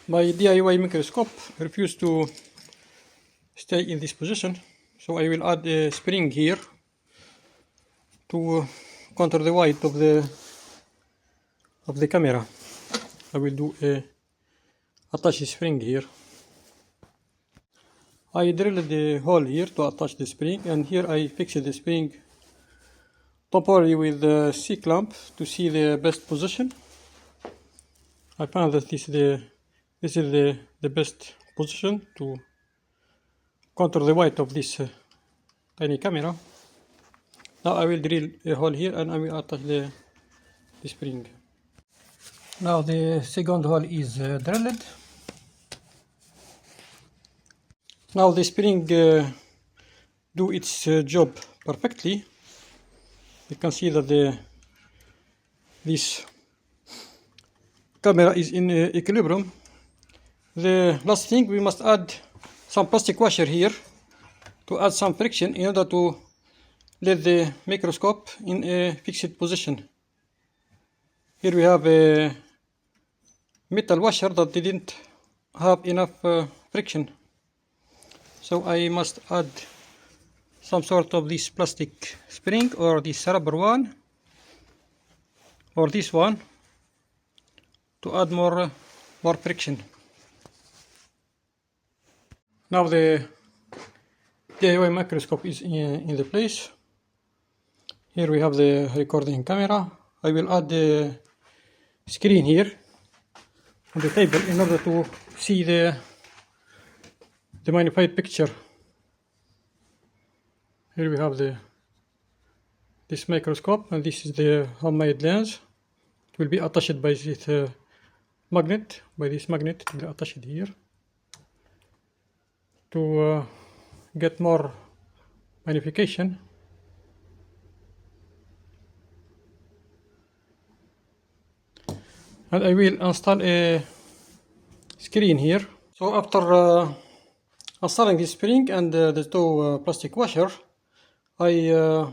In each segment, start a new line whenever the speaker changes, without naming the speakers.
My DIY microscope refused to stay in this position, so I will add a spring here to control the weight of the camera. I will do attach the spring here. I drilled the hole here to attach the spring, and here I fixed the spring temporarily with the C-clamp to see the best position. I found that this is the best position to control the weight of this tiny camera. Now I will drill a hole here and I will attach the spring. Now the second hole is drilled. Now the spring do its job perfectly. You can see that this camera is in equilibrium. The last thing, we must add some plastic washer here to add some friction in order to let the microscope in a fixed position. Here we have a metal washer that didn't have enough friction, so I must add some sort of this plastic spring, or this rubber one, or this one, to add more friction. Now the DIY microscope is in the place. Here we have the recording camera. I will add the screen here on the table in order to see the magnified picture. Here we have this microscope, and this is the homemade lens. It will be attached by this magnet. It will be attached here to get more magnification. And I will install a screen here. So after installing this spring and the two plastic washer, I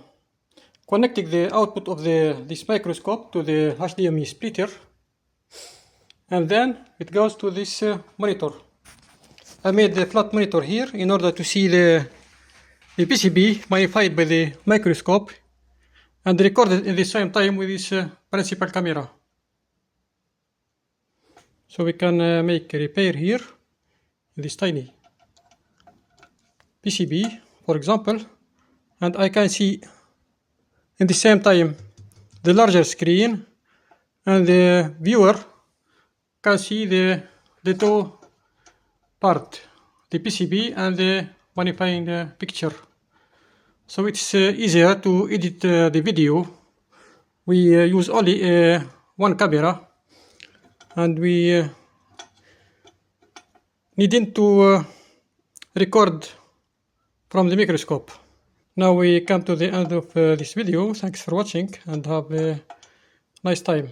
connected the output of this microscope to the HDMI splitter, and then it goes to this monitor. I made the flat monitor here in order to see the PCB magnified by the microscope and recorded at the same time with this principal camera. So we can make a repair here in this tiny PCB, for example, and I can see in the same time the larger screen, and the viewer can see the two part, the PCB and the magnifying picture. So it's easier to edit the video. We use only one camera, and we needn't to record from the microscope. Now we come to the end of this video. Thanks for watching and have a nice time.